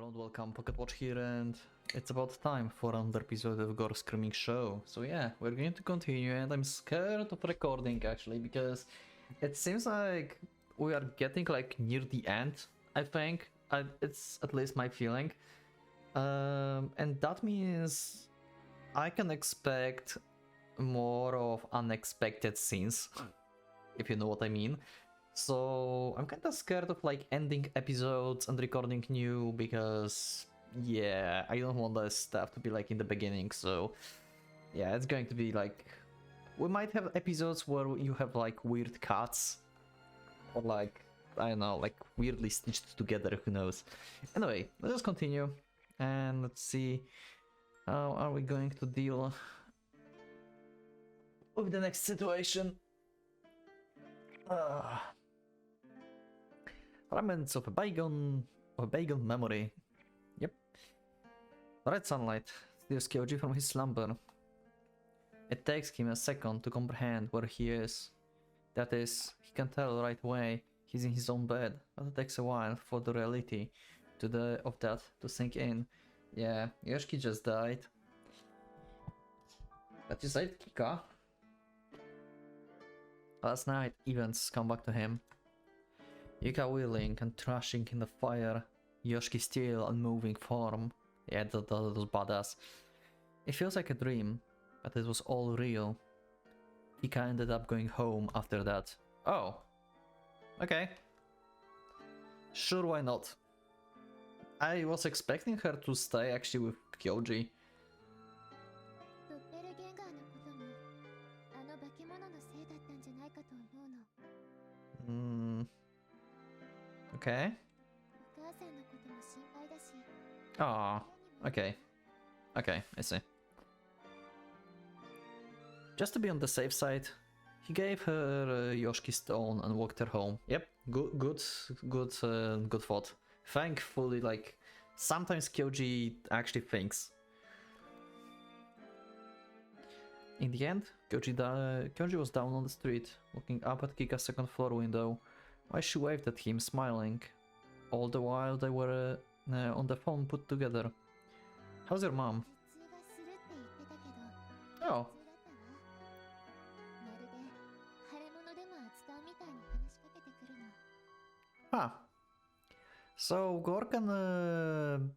everyone, welcome, PocketWatch here, and it's about time for another episode of Gore Screaming Show. So yeah, we're going to continue, and I'm scared of recording actually, because it seems like we are getting like near the end, I think. It's at least my feeling. And that means I can expect more of unexpected scenes, if you know what I mean. So I'm kind of scared of like ending episodes and recording new because yeah, I don't want the stuff to be like in the beginning. So yeah, it's going to be like we might have episodes where you have like weird cuts or like I don't know, like weirdly stitched together, who knows. Anyway, let's just continue and let's see how are we going to deal with the next situation. Remnants of a bygone memory. Yep. Red sunlight steals Kyoji from his slumber. It takes him a second to comprehend where he is. That is, he can tell right away he's in his own bed, but it takes a while for the reality of that to sink in. Yeah, Yoshiki just died. But you saved Kika. Last night, events come back to him. Yuka wheeling and thrashing in the fire, Yoshiki still unmoving form. Yeah, that was badass. It feels like a dream, but it was all real. Yuka ended up going home after that. Oh, okay. Sure, why not? I was expecting her to stay actually with Kyoji. Okay. Ah, okay. Okay, I see. Just to be on the safe side, he gave her Yoshiki stone and walked her home. Yep, good thought. Thankfully, like, sometimes Kyoji actually thinks. In the end, Kyoji was down on the street, looking up at Kika's second floor window, while she waved at him, smiling. All the while they were on the phone put together. How's your mom? Oh. Huh. So Gore can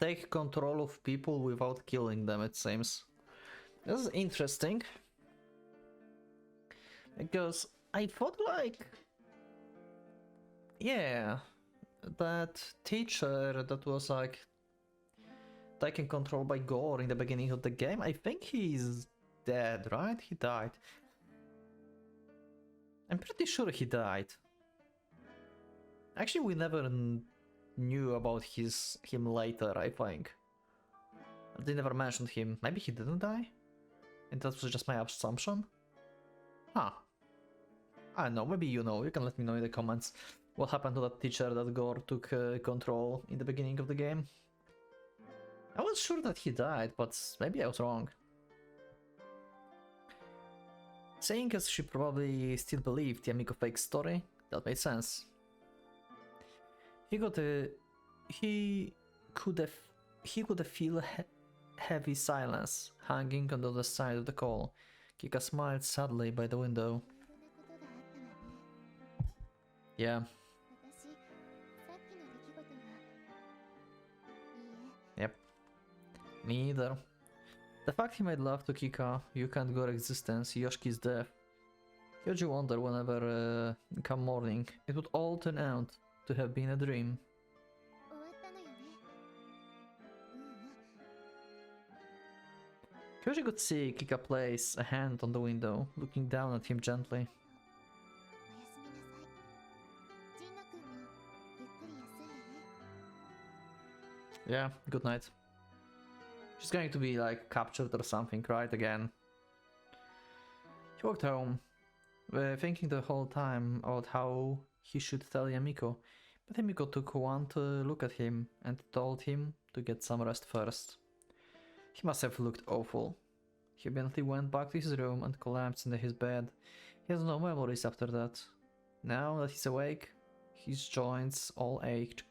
take control of people without killing them, it seems. This is interesting. Because I thought like... Yeah, that teacher that was like taken control by Gore in the beginning of the game, I think he's dead, right? He died. I'm pretty sure he died. Actually, we never knew about him later, I think. They never mentioned him. Maybe he didn't die? And that was just my assumption? Huh. I don't know, maybe you know, you can let me know in the comments what happened to that teacher that Gore took control in the beginning of the game. I was sure that he died, but maybe I was wrong. Saying as she probably still believed the Amico fake story, that made sense. He could feel heavy silence hanging on the other side of the call. Kika smiled sadly by the window. Yeah. Yep. Me either. The fact he made love to Kika, Yuka and Gore existence, Yoshiki's death. Kyoji wondered whenever come morning, it would all turn out to have been a dream. Kyoji could see Kika place a hand on the window, looking down at him gently. Yeah, good night. She's going to be like captured or something, right, again. He walked home, thinking the whole time about how he should tell Yamiko, but Yamiko took one to look at him and told him to get some rest first. He must have looked awful. He immediately went back to his room and collapsed into his bed. He has no memories after that. Now that he's awake, his joints all ache.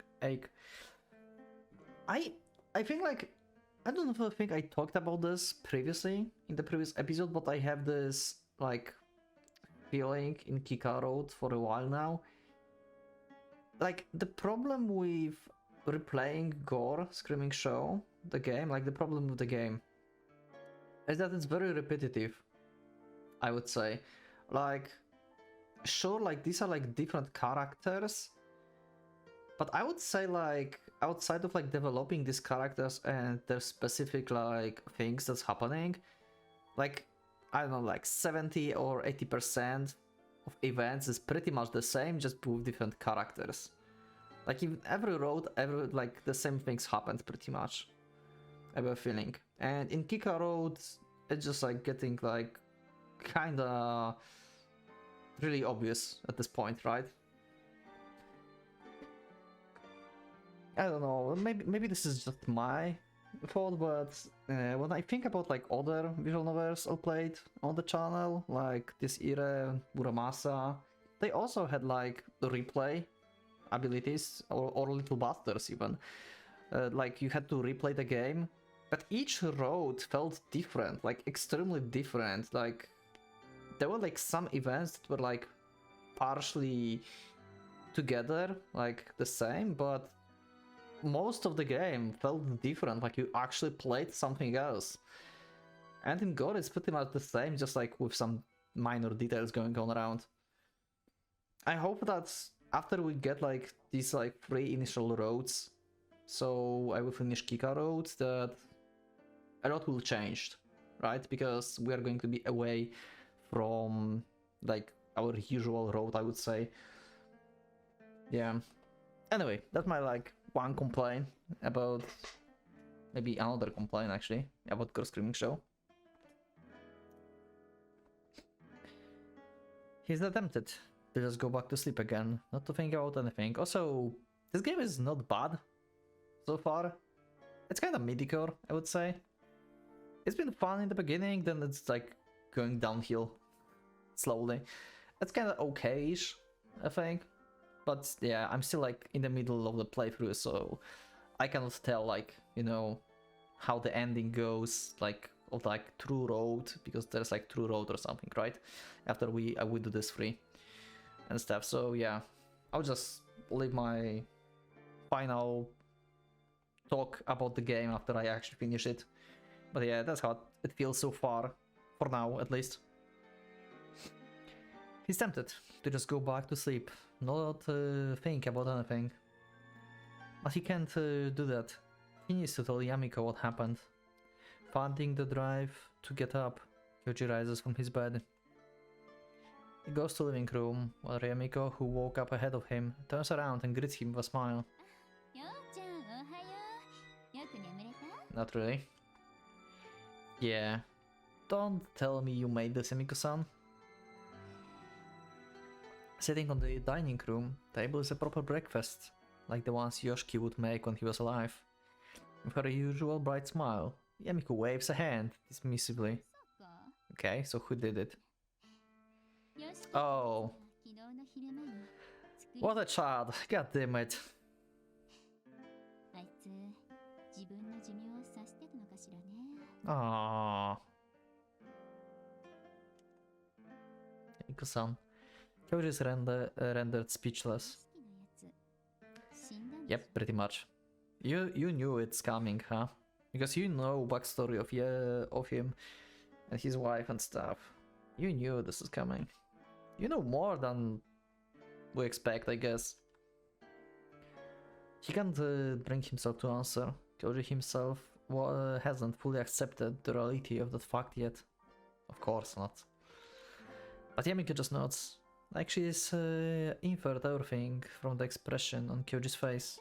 I think like I don't know if I think I talked about this previously in the previous episode, but I have this like feeling in Kika Road for a while now. Like the problem with replaying Gore Screaming Show, the game, like the problem with the game is that it's very repetitive, I would say. Like, sure, like these are like different characters, but I would say like outside of like developing these characters and their specific like things that's happening, like I don't know, like 70 or 80% of events is pretty much the same, just with different characters. Like in every road, like the same things happened pretty much. I have a feeling. And in Kika Road, it's just like getting like kinda really obvious at this point, right? I don't know, maybe this is just my fault, but when I think about like other visual novels I played on the channel, like this Ire, Muramasa, they also had like replay abilities or little busters even. Like you had to replay the game, but each road felt different, like extremely different. Like there were like some events that were like partially together, like the same, but most of the game felt different, like you actually played something else. And in Gore it's pretty much the same, just like with some minor details going on around. I hope that after we get like these like 3 initial roads, so I will finish Kika Road, that a lot will change, right? Because we are going to be away from like our usual road, I would say. Yeah. Anyway, that's my like one complaint about, maybe another complaint actually, about Gore Screaming Show. He's tempted to just go back to sleep again, not to think about anything. Also, this game is not bad so far. It's kind of mediocre, I would say. It's been fun in the beginning, then it's like going downhill slowly. It's kind of okay-ish, I think. But yeah, I'm still like in the middle of the playthrough, so I cannot tell like, you know, how the ending goes, like of like True Road, because there's like True Road or something, right? After we do this free and stuff. So yeah, I'll just leave my final talk about the game after I actually finish it. But yeah, that's how it feels so far, for now at least. He's tempted to just go back to sleep, not think about anything. But he can't do that. He needs to tell Yamiko what happened. Finding the drive to get up, Kyoji rises from his bed. He goes to the living room, while Yamiko, who woke up ahead of him, turns around and greets him with a smile. Not really. Yeah. Don't tell me you made this, Yamiko-san. Sitting on the dining room table is a proper breakfast, like the ones Yoshiki would make when he was alive. With her usual bright smile, Yamiko waves a hand dismissively. Okay, so who did it? Oh. What a child, god damn it. Aww. Yamiko-san. Kyoji is rendered speechless. Yep, pretty much. You knew it's coming, huh? Because you know backstory of him and his wife and stuff. You knew this is coming. You know more than we expect, I guess. He can't bring himself to answer. Kyoji himself hasn't fully accepted the reality of that fact yet. Of course not. But Yamiko just nods, like she's inferred everything from the expression on Kyoji's face.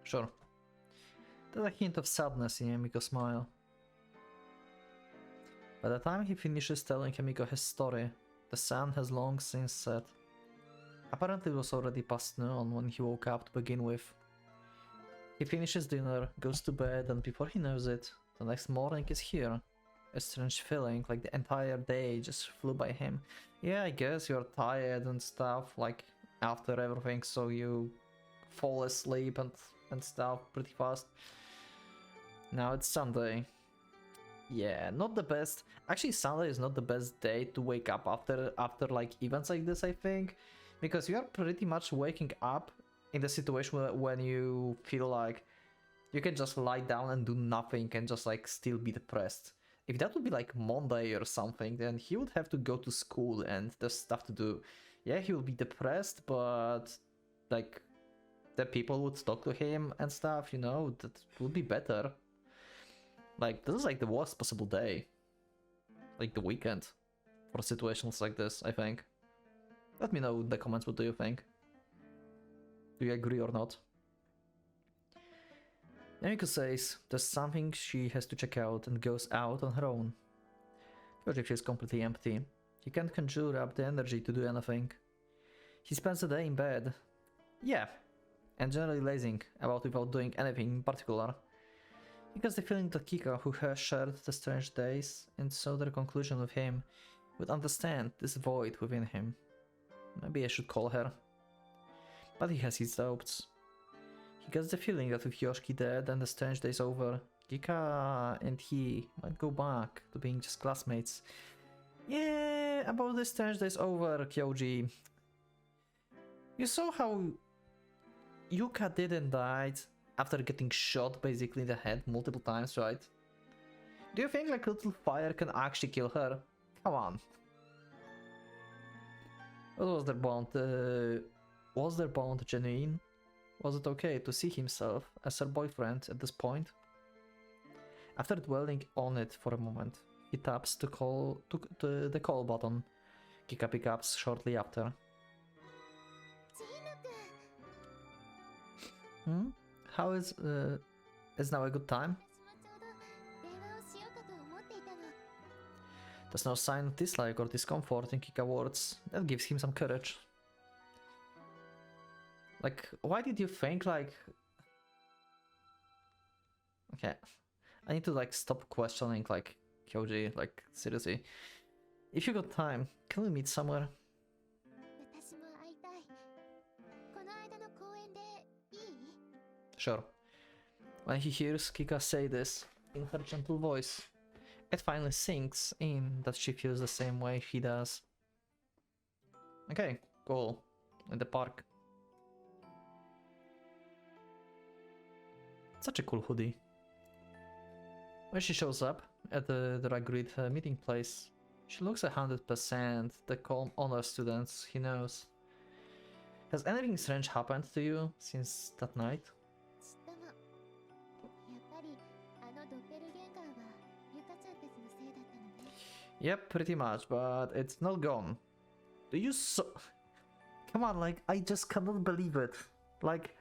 Sure. There's a hint of sadness in Yamiko's smile. By the time he finishes telling Yamiko his story, the sun has long since set. Apparently it was already past noon when he woke up to begin with. He finishes dinner, goes to bed, and before he knows it, the next morning is here. A strange feeling, like the entire day just flew by him. Yeah, I guess you're tired and stuff, like after everything, so you fall asleep and stuff pretty fast. Now it's Sunday. Yeah, not the best. Actually, Sunday is not the best day to wake up after like events like this, I think, because you are pretty much waking up in the situation when you feel like you can just lie down and do nothing and just like still be depressed. If that would be like Monday or something, then he would have to go to school and there's stuff to do. Yeah, he will be depressed, but like the people would talk to him and stuff, you know, that would be better. Like, this is like the worst possible day. Like the weekend for situations like this, I think. Let me know in the comments, what do you think? Do you agree or not? Yamiko says there's something she has to check out and goes out on her own. Koji feels completely empty. He can't conjure up the energy to do anything. He spends the day in bed. Yeah, and generally lazing about without doing anything in particular. He gets the feeling that Kika, who has shared the strange days and saw their conclusion with him, would understand this void within him. Maybe I should call her. But he has his doubts. He gets the feeling that with Yoshiki dead and the strange days over, Kika and he might go back to being just classmates. Yeah, about the strange days over, Kyoji. You saw how Yuka didn't die after getting shot basically in the head multiple times, right? Do you think like little fire can actually kill her? Come on. What was their bond? Was their bond genuine? Was it okay to see himself as her boyfriend at this point? After dwelling on it for a moment, he taps the call button. Kika picks up shortly after. How is now a good time? There's no sign of dislike or discomfort in Kika's words. That gives him some courage. Like, why did you think like... Okay, I need to like stop questioning like Kyoji, like seriously. If you got time, can we meet somewhere? Sure. When he hears Kika say this in her gentle voice, it finally sinks in that she feels the same way he does. Okay, cool. In the park. Such a cool hoodie. When she shows up at the agreed meeting place, she looks 100% the calm honor students he knows. Has anything strange happened to you since that night? Yep, pretty much, but it's not gone. Do you Come on, like, I just cannot believe it. Like,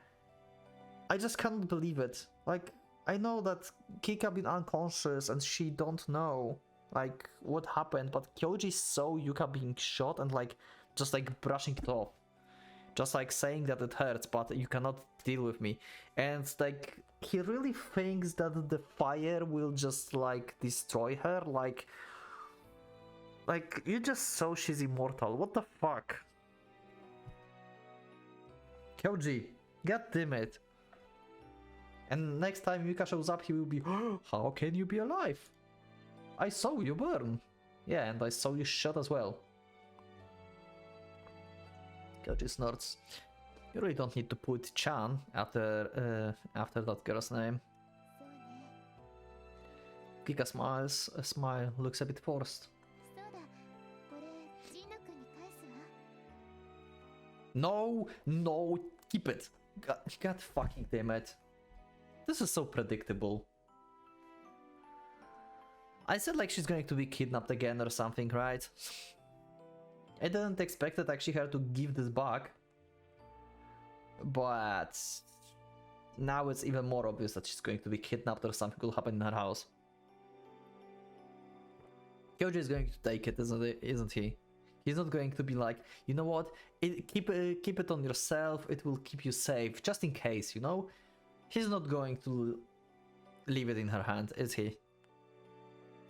I just cannot believe it. Like, I know that Kika been unconscious and she don't know, like, what happened, but Kyoji saw Yuka being shot and, like, just, like, brushing it off. Just, like, saying that it hurts, but you cannot deal with me. And, like, he really thinks that the fire will just, like, destroy her, like, you just saw she's immortal. What the fuck? Kyoji, god damn it. And next time Yuka shows up, he will be, oh, how can you be alive? I saw you burn. Yeah, and I saw you shot as well. Kyoji snorts. You really don't need to put Chan after that girl's name. Kika smiles. A smile looks a bit forced. No, no, keep it. God fucking damn it. This is so predictable. I said like she's going to be kidnapped again or something, right? I didn't expect that actually her to give this back. But now it's even more obvious that she's going to be kidnapped or something will happen in her house. Kyoji is going to take it, isn't he? He's not going to be like, you know what, keep it on yourself, it will keep you safe, just in case, you know? He's not going to leave it in her hand, is he?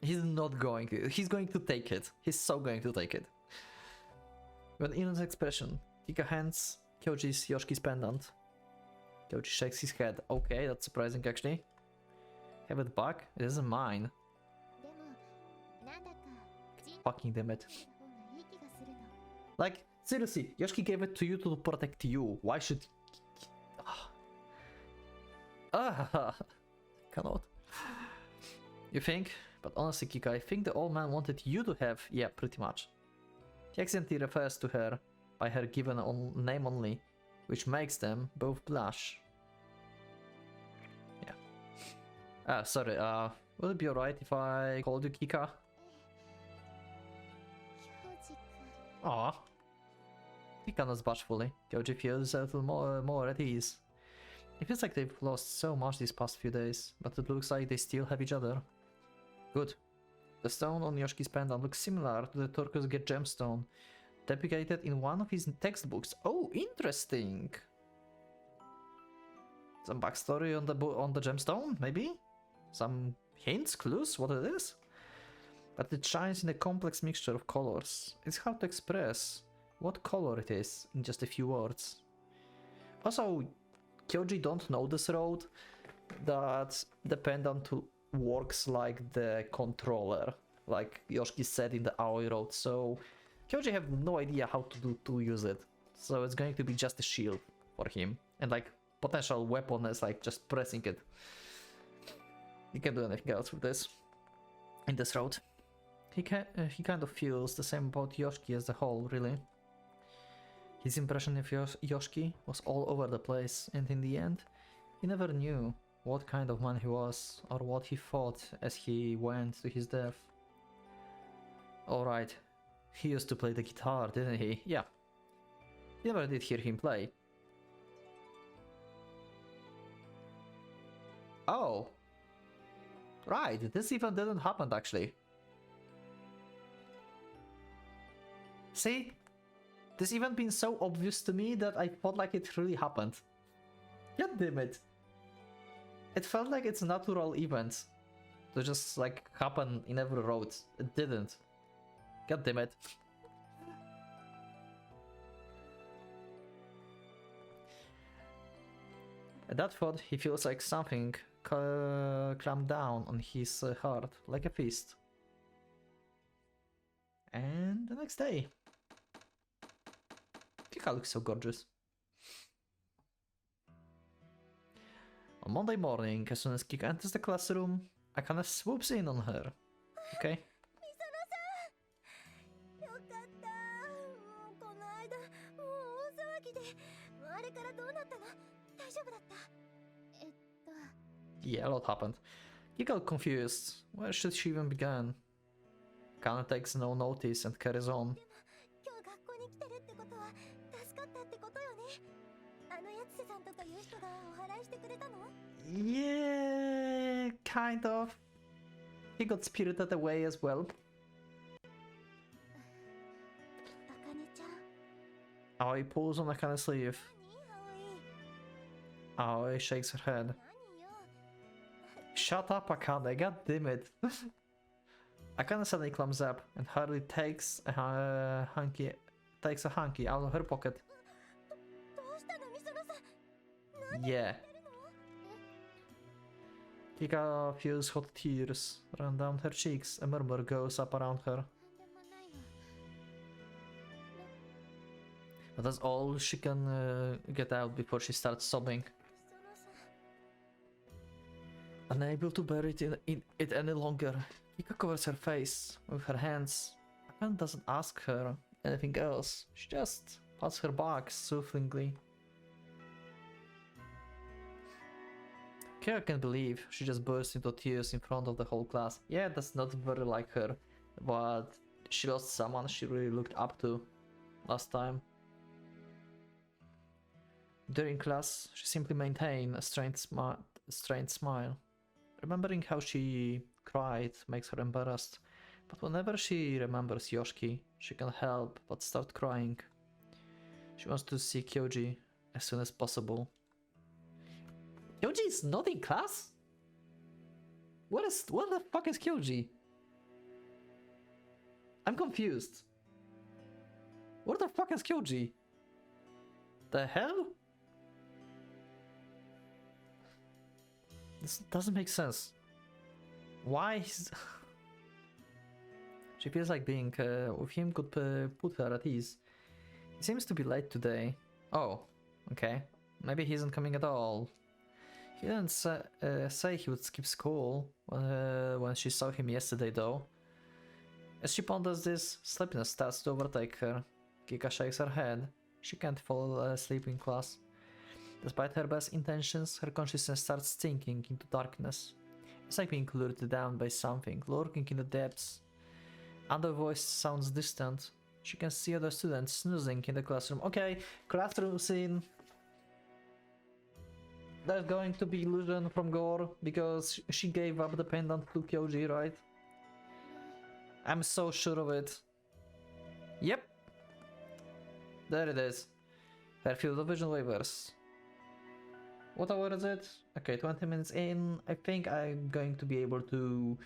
He's not going to. He's going to take it. He's so going to take it. With an innocent expression, Kika hands Kyoji's Yoshi's pendant. Kyoji shakes his head. Okay, that's surprising actually. Have it back? It isn't mine. Fucking damn it. Like, seriously, Yoshi gave it to you to protect you. Why should... Cannot. You think? But honestly, Kika, I think the old man wanted you to have... Yeah, pretty much. He accidentally refers to her by her given name only, which makes them both blush. Yeah. Sorry, would it be alright if I called you Kika? Aw. Kika nods bashfully. Kyoji feels a little more at ease. It feels like they've lost so much these past few days, but it looks like they still have each other. Good. The stone on Yoshi's pendant looks similar to the turquoise gemstone depicted in one of his textbooks. Oh, interesting! Some backstory on the gemstone, maybe? Some hints, clues, what it is? But it shines in a complex mixture of colors. It's hard to express what color it is in just a few words. Also, Kyoji don't know this road, that the pendant works like the controller, like Yoshi said in the Aoi road, so Kyoji have no idea how to use it. So it's going to be just a shield for him, and like potential weapon is like just pressing it. He can't do anything else with this, in this road. He kind of feels the same about Yoshi as a whole, really. His impression of Yoshi was all over the place, and in the end, he never knew what kind of man he was, or what he thought as he went to his death. Alright, he used to play the guitar, didn't he? Yeah. You never did hear him play. Oh. Right, this even didn't happen actually. See? This even been so obvious to me that I felt like it really happened. God damn it. It felt like it's a natural event to just like happen in every road. It didn't. God damn it. At that thought, he feels like something clamped down on his heart, like a fist. And the next day. Kika looks so gorgeous. On Monday morning, as soon as Kika enters the classroom, Akane swoops in on her. Okay? Yeah, a lot happened. Kika confused. Where should she even begin? Akane takes no notice and carries on. Yeah, kind of. He got spirited away as well. Aoi pulls on Akane's sleeve. Aoi shakes her head. Shut up, Akane, god damn it. Akane suddenly climbs up and hurriedly takes a hanky out of her pocket. Yeah. Kika feels hot tears run down her cheeks. A murmur goes up around her. But that's all she can get out before she starts sobbing. Unable to bear it any longer, Kika covers her face with her hands. Akane doesn't ask her anything else. She just pats her back soothingly. Kika can't believe she just burst into tears in front of the whole class. Yeah, that's not very like her, but she lost someone she really looked up to last time. During class, she simply maintained a strained smile. Remembering how she cried makes her embarrassed, but whenever she remembers Yoshi, she can't help but start crying. She wants to see Kyoji as soon as possible. Kyoji is not in class? What the fuck is Kyoji? I'm confused. What the fuck is Kyoji? The hell? This doesn't make sense. Why is... She feels like being with him could put her at ease. He seems to be late today. Oh, okay. Maybe he isn't coming at all. He didn't say he would skip school when she saw him yesterday though. As she ponders this, sleepiness starts to overtake her. Kika shakes her head. She can't fall asleep in class. Despite her best intentions, her consciousness starts sinking into darkness. It's like being lured down by something, lurking in the depths. Another voice sounds distant. She can see other students snoozing in the classroom. Okay, classroom scene. There's going to be illusion from Gore because she gave up the pendant to Kyoji, right? I'm so sure of it. Yep. There it is. Her field of vision wavers. What hour is it? Okay, 20 minutes in. I think I'm going to be able to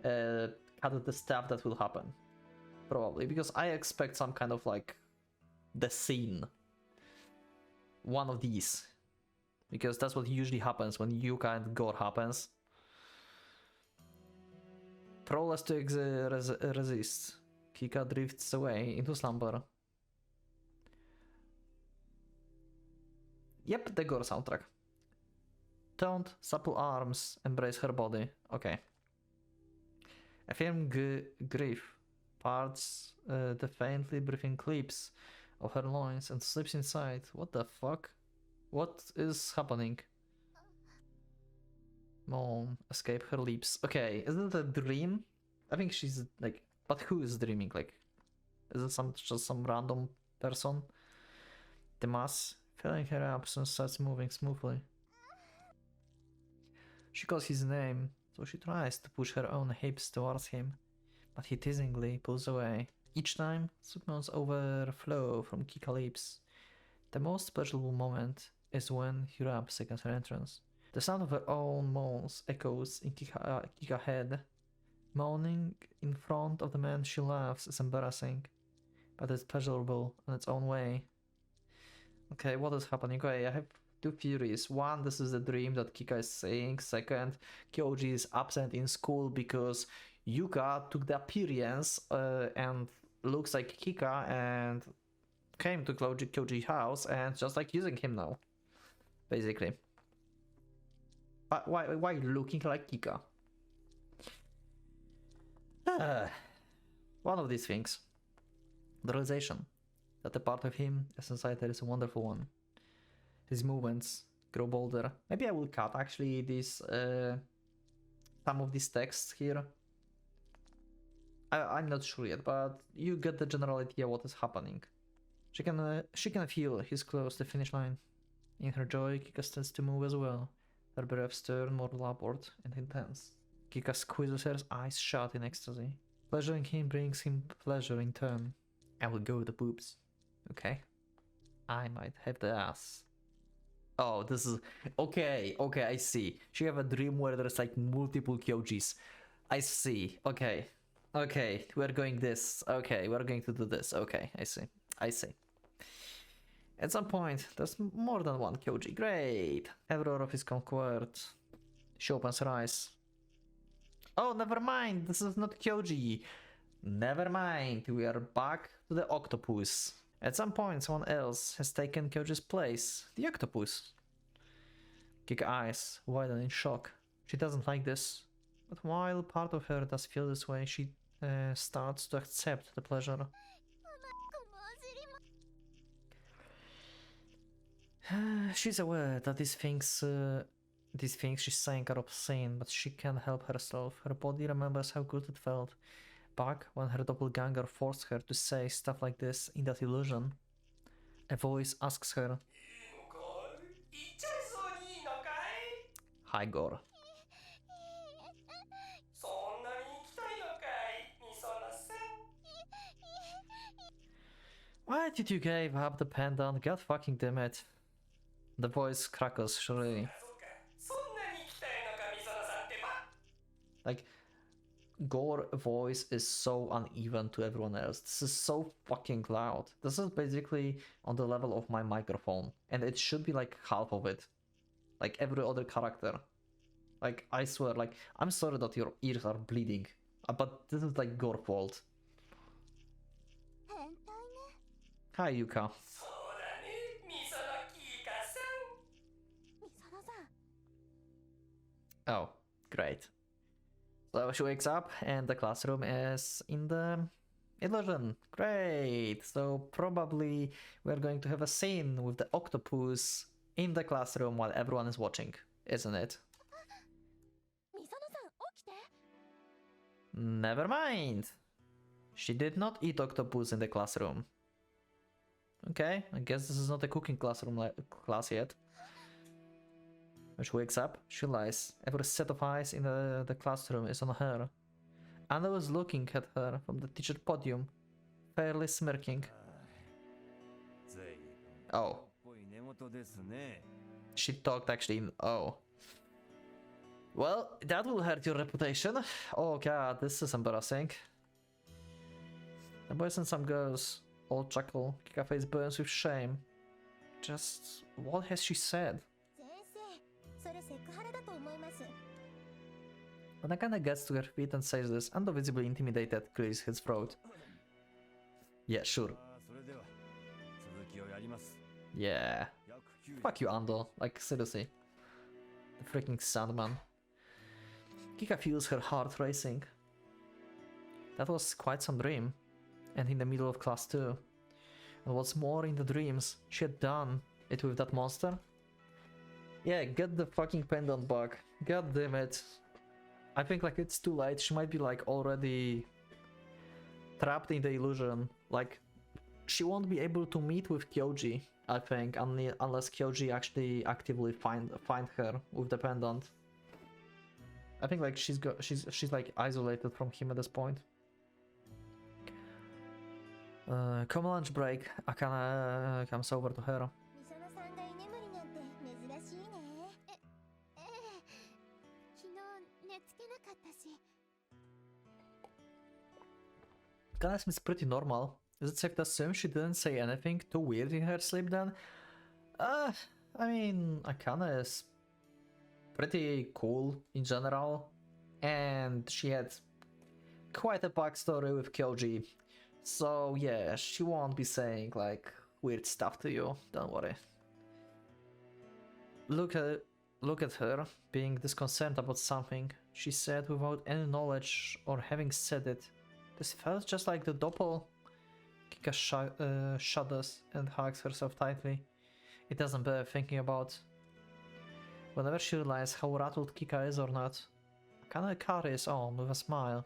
cut the stuff that will happen. Probably, because I expect some kind of like the scene. One of these. Because that's what usually happens when Yuka and Gore happens. Powerless to resist. Kika drifts away into slumber. Yep, the Gore soundtrack. Toned, supple arms embrace her body. Okay. A firm grief parts the faintly breathing clips of her loins and slips inside. What the fuck? What is happening? Moan escape her lips. Okay, is it a dream? I think she's like, but who is dreaming? Like, is it just some random person? The mass, feeling her absence, starts moving smoothly. She calls his name, so she tries to push her own hips towards him, but he teasingly pulls away. Each time, signals overflow from Kika's lips. The most pleasurable moment is when he rubs against her entrance. The sound of her own moans echoes in Kika's head. Moaning in front of the man she loves is embarrassing, but it's pleasurable in its own way. Okay, what is happening? Okay, I have two theories. One, this is a dream that Kika is saying. Second, Kyoji is absent in school because Yuka took the appearance and looks like Kika and came to Kyoji's house and just like using him now. Basically. But why looking like Kika? One of these things. The realization that the part of him as inside there is a wonderful one. His movements grow bolder. Maybe I will cut actually this some of these texts here. I'm not sure yet, but you get the general idea what is happening. She can feel he's close to the finish line. In her joy, Kika starts to move as well. Her breaths turn more labored and intense. Kika squeezes her eyes shut in ecstasy. Pleasuring him brings him pleasure in turn. I will go with the boobs. Okay? I might have the ass. Oh, this is... Okay, I see. She have a dream where there's like multiple Kyojis. I see. Okay, we're going this. Okay, we're going to do this. Okay, I see. At some point, there's more than one Kyoji. Great! Error of his conquered. She opens her eyes. Oh, never mind. This is not Kyoji. Never mind. We are back to the octopus. At some point, someone else has taken Kyoji's place. The octopus. Kika's eyes widen in shock. She doesn't like this. But while part of her does feel this way, she starts to accept the pleasure. She's aware that these things she's saying are obscene, but she can't help herself. Her body remembers how good it felt back when her doppelganger forced her to say stuff like this in that illusion. A voice asks her, "Hi, Gore. Why did you give up the pendant? God fucking damn it." The voice crackles shrilly. Like, Gore voice is so uneven to everyone else. This is so fucking loud. This is basically on the level of my microphone, and it should be like half of it. Like every other character. Like, I swear, like, I'm sorry that your ears are bleeding, but this is like Gore fault. Hi, Yuka. Oh, great. So she wakes up and the classroom is in the illusion. Great. So probably we're going to have a scene with the octopus in the classroom while everyone is watching, isn't it? Never mind. She did not eat octopus in the classroom. Okay, I guess this is not a cooking classroom class yet. When she wakes up, she lies. Every set of eyes in the classroom is on her. Anna was looking at her from the teacher podium, fairly smirking. Oh. She talked actually in oh. Well, that will hurt your reputation. Oh god, this is embarrassing. The boys and some girls all chuckle. Kika face burns with shame. Just what has she said? When Akane gets to her feet and says this, Ando, visibly intimidated, clears his throat. Yeah, sure. Yeah. Fuck you, Ando. Like, seriously. The freaking Sandman. Kika feels her heart racing. That was quite some dream. And in the middle of class too. And what's more, in the dreams, she had done it with that monster. Yeah, get the fucking pendant back. God damn it. I think like it's too late. She might be like already trapped in the illusion. Like, she won't be able to meet with Kyoji, I think, unless Kyoji actually actively find her with the pendant. I think like she's like isolated from him at this point. Come lunch break, Akane comes over to her. Akane seems pretty normal. Is it safe to assume she didn't say anything too weird in her sleep then? I mean, Akane is pretty cool in general, and she had quite a backstory with Kyoji, so yeah, she won't be saying like weird stuff to you, don't worry. Look at her, being disconcerted about something, she said without any knowledge or having said it. This felt just like the doppel. Kika shudders and hugs herself tightly. It doesn't bear thinking about. Whenever she realizes how rattled Kika is or not, Akane carries on with a smile.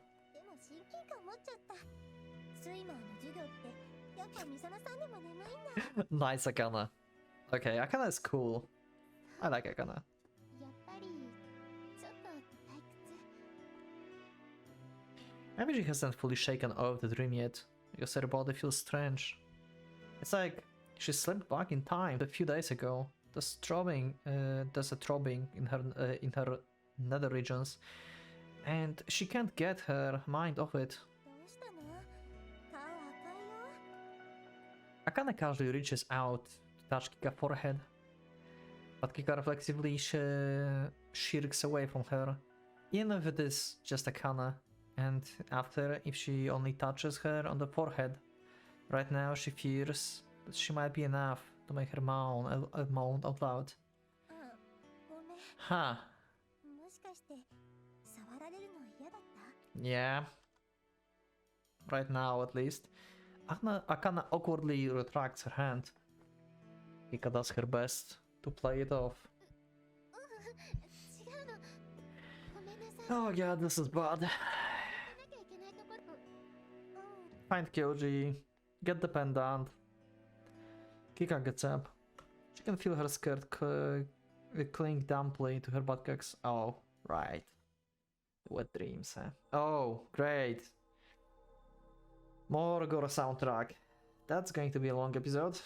Nice, Akane. Okay, Akane is cool. I like Akane. Maybe she hasn't fully shaken off the dream yet, because her body feels strange. It's like she slipped back in time a few days ago. There's a throbbing in her nether regions, and she can't get her mind off it. Akane casually reaches out to touch Kika's forehead, but Kika reflexively shirks away from her, even if it is just Akane. And after, if she only touches her on the forehead, right now she fears that she might be enough to make her moan out loud. Huh. Yeah. Right now, at least. Akane awkwardly retracts her hand. Kika does her best to play it off. Oh god, this is bad. Find Kyoji, get the pendant. Kika gets up. She can feel her skirt cling damply to her buttocks. Oh, right. Wet dreams, huh? Oh, great. More Gore soundtrack. That's going to be a long episode.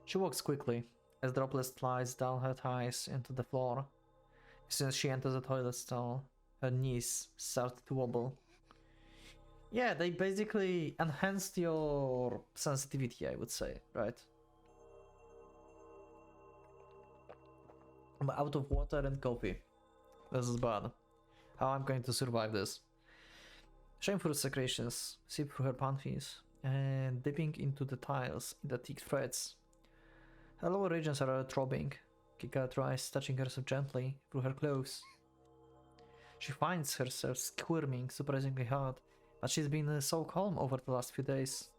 She walks quickly, as droplets slides down her thighs into the floor. Since she enters the toilet stall, her knees start to wobble. Yeah, they basically enhanced your sensitivity, I would say, right? I'm out of water and coffee. This is bad. How I'm going to survive this? Shameful secretions seep through her panties and dipping into the tiles in the thick threads. Her lower regions are throbbing. Kika tries touching herself gently through her clothes. She finds herself squirming surprisingly hard, but she's been so calm over the last few days.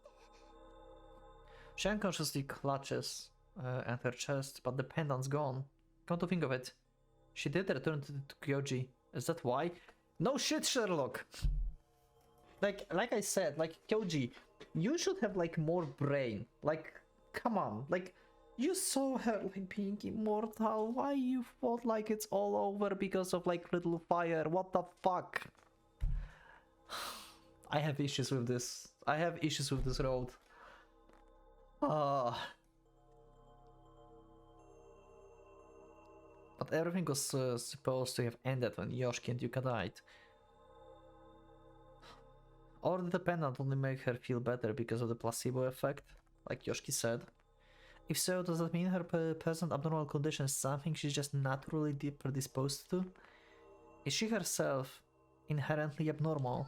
She unconsciously clutches at her chest, but the pendant's gone. Come to think of it, she did return to Kyoji. Is that why? No shit, Sherlock! Like I said, like, Kyoji, you should have, like, more brain. Like, come on, like, you saw her, like, being immortal. Why you thought, like, it's all over because of, like, little fire? What the fuck? I have issues with this. I have issues with this road. But everything was supposed to have ended when Yoshiki and Yuka died. Or did the pendant only make her feel better because of the placebo effect, like Yoshiki said? If so, does that mean her present abnormal condition is something she's just naturally predisposed to? Is she herself inherently abnormal?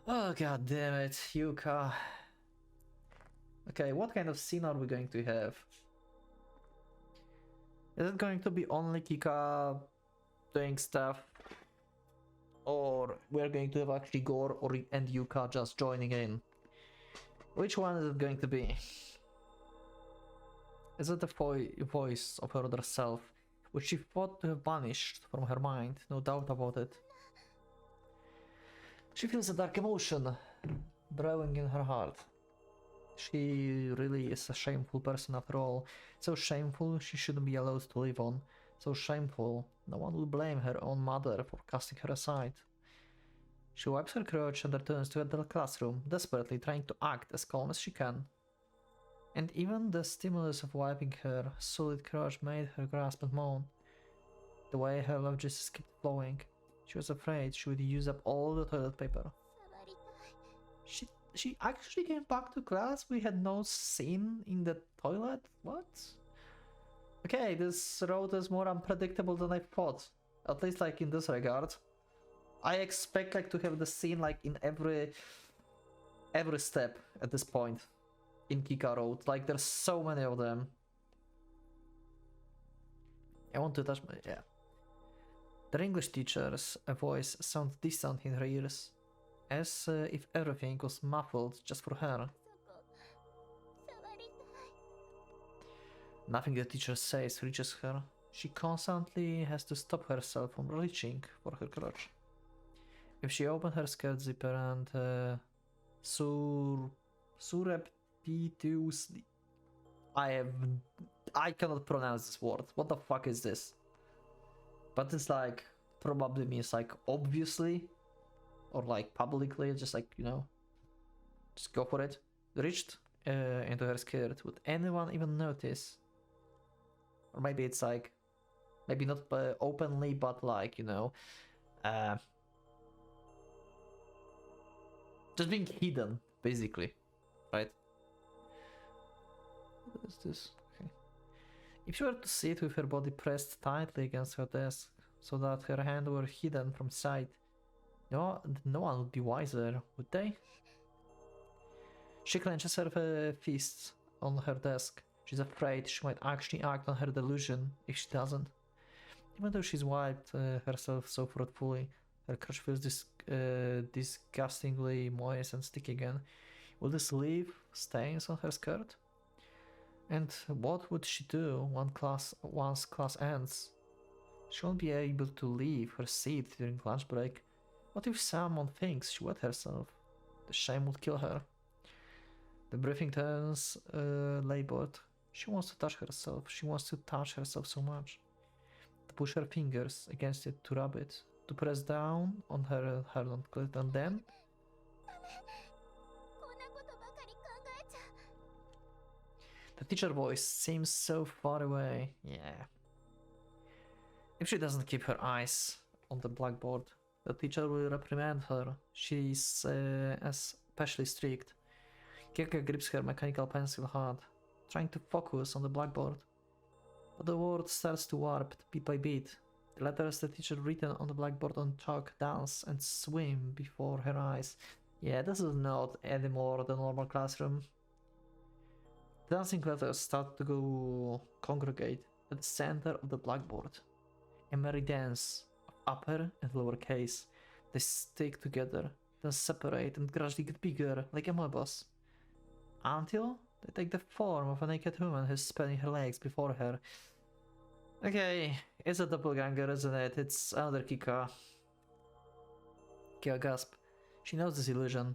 Oh god damn it, Yuka. Okay, what kind of scene are we going to have? Is it going to be only Kika doing stuff? Or we're going to have actually Gore and Yuka just joining in? Which one is it going to be? Is it the voice of her other self, which she thought to have banished from her mind? No doubt about it. She feels a dark emotion brewing in her heart. She really is a shameful person after all. So shameful she shouldn't be allowed to live on. So shameful, no one will blame her own mother for casting her aside. She wipes her crotch and returns to the classroom, desperately trying to act as calm as she can. And even the stimulus of wiping her solid crotch made her grasp and moan. The way her love juices kept flowing, she was afraid she would use up all the toilet paper. She actually came back to class? We had no scene in the toilet? What? Okay, this road is more unpredictable than I thought. At least like in this regard. I expect like to have the scene like in every step at this point in Kika Road. Like there's so many of them. I want to touch my... yeah. The English teacher's voice sounds distant in her ears, as if everything was muffled just for her. Nothing the teacher says reaches her. She constantly has to stop herself from reaching for her crotch. If she opened her skirt zipper and surreptitiously... I cannot pronounce this word. What the fuck is this? But it's like, probably means like obviously, or like publicly, just like, you know, just go for it. Reached into her skirt. Would anyone even notice? Or maybe it's like, maybe not openly, but like, you know, just being hidden, basically, right? What is this? Okay. If she were to sit with her body pressed tightly against her desk, so that her hands were hidden from sight, no one would be wiser, would they? She clenches her fists on her desk. She's afraid she might actually act on her delusion if she doesn't. Even though she's wiped herself so thoughtfully, her crotch feels disgustingly moist and sticky again. Will this leave stains on her skirt? And what would she do once class ends? She won't be able to leave her seat during lunch break. What if someone thinks she wet herself? The shame would kill her. The breathing turns labored. She wants to touch herself. She wants to touch herself so much. To push her fingers against it, to rub it, to press down on her clit, and then... The teacher voice seems so far away. Yeah. If she doesn't keep her eyes on the blackboard, the teacher will reprimand her. She's especially strict. Kika grips her mechanical pencil hard, trying to focus on the blackboard. But the word starts to warp bit by bit. The letters the teacher written on the blackboard on chalk dance and swim before her eyes. Yeah, this is not anymore the normal classroom. The dancing letters start to go congregate at the center of the blackboard. A merry dance of upper and lower case. They stick together, then separate and gradually get bigger, like amoebas. Until they take the form of a naked woman who's spreading her legs before her. Okay, it's a doppelganger, isn't it? It's another Kika. Kika gasp. She knows this illusion,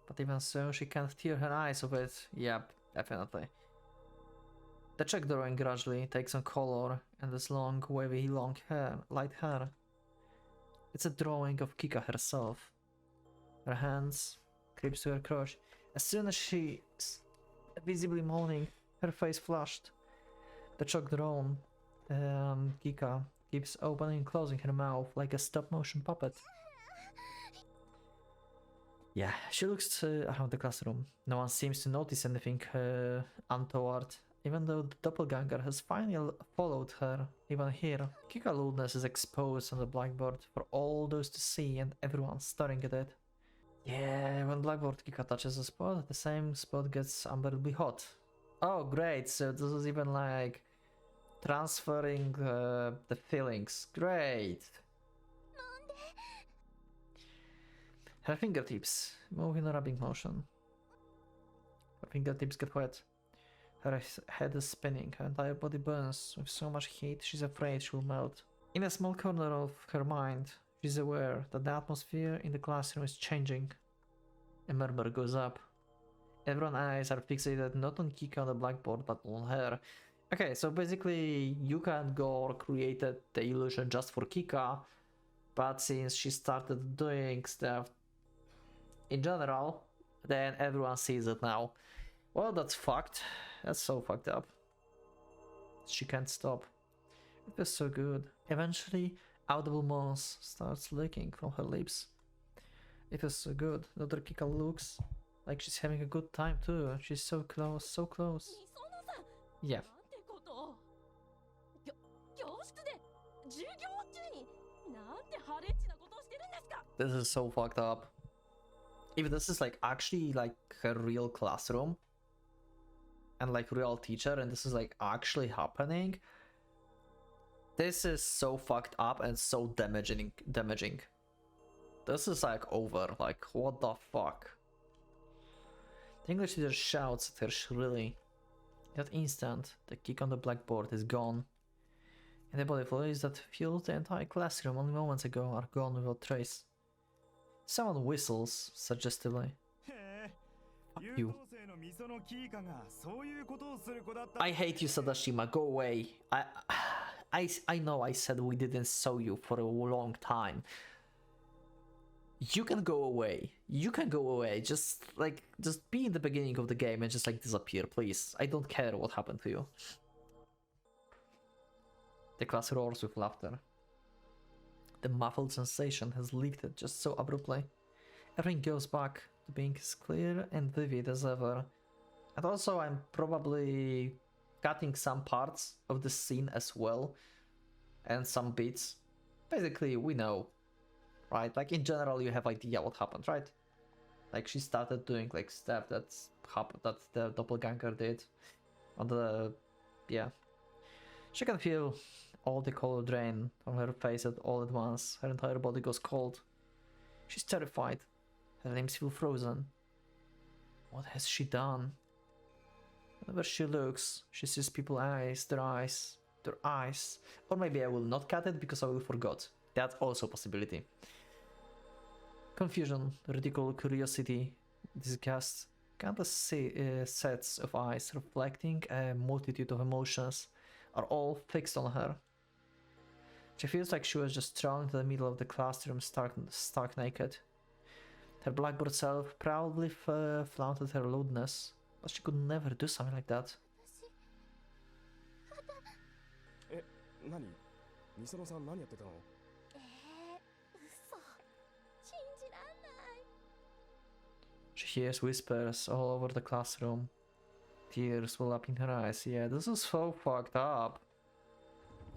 but even so, she can't tear her eyes of it. Yep, definitely. The check drawing gradually takes on color and this long, wavy, light hair. It's a drawing of Kika herself. Her hands creeps to her crotch. As soon as she's visibly moaning, her face flushed. The chalk drawn Kika keeps opening and closing her mouth like a stop-motion puppet. Yeah, she looks around the classroom. No one seems to notice anything untoward, even though the doppelganger has finally followed her, even here. Kika lewdness is exposed on the blackboard for all those to see and everyone staring at it. Yeah, when blackboard Kika touches a spot, the same spot gets unbearably hot. Oh great, so this is even like transferring the feelings. Great! Her fingertips move in a rubbing motion. Her fingertips get wet. Her head is spinning, her entire body burns with so much heat she's afraid she will melt. In a small corner of her mind, she's aware that the atmosphere in the classroom is changing. A murmur goes up. Everyone's eyes are fixated not on Kika on the blackboard, but on her. Okay, so basically Yuka and Gore created the illusion just for Kika, but since she started doing stuff in general, then everyone sees it now. Well, that's fucked. That's so fucked up. She can't stop. It was so good. Eventually, audible moans starts leaking from her lips. It was so good. The other Kika looks like she's having a good time too. She's so close, so close. Yeah. This is so fucked up. If this is like actually like her real classroom and like real teacher and this is like actually happening, this is so fucked up and so damaging. This is like over, like what the fuck. The English teacher shouts at her shrilly. In that instant, the kick on the blackboard is gone. And the body fluids that filled the entire classroom only moments ago are gone without trace. Someone whistles suggestively. Fuck you. I hate you, Sadashima. Go away. I know I said we didn't saw you for a long time. You can go away. You can go away. Just be in the beginning of the game and just like disappear, please. I don't care what happened to you. The class roars with laughter. The muffled sensation has lifted just so abruptly. Everything goes back to being as clear and vivid as ever. And also I'm probably cutting some parts of the scene as well. And some bits. Basically, we know. Right? Like in general you have idea what happened, right? Like she started doing like stuff that's happened that the doppelganger did. On the... yeah. She can feel all the color drain from her face all at once. Her entire body goes cold. She's terrified. Her limbs feel frozen. What has she done? Whenever she looks, she sees people's eyes, their eyes. Or maybe I will not cut it because I will forgot. That's also a possibility. Confusion, ridicule, curiosity, disgust, countless sets of eyes reflecting a multitude of emotions are all fixed on her. She feels like she was just thrown into the middle of the classroom stark naked. Her blackboard self proudly flaunted her lewdness, but she could never do something like that. 何みそのさん何やってたの？嘘。信じらんない。 She hears whispers all over the classroom. Tears well up in her eyes. Yeah, this is so fucked up.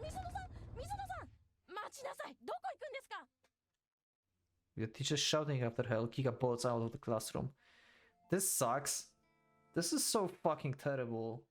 みそのさん、みそのさん、待ちなさい。どこ行くんですか？ The teacher's shouting after her. Kika bolts out of the classroom. This sucks. This is so fucking terrible.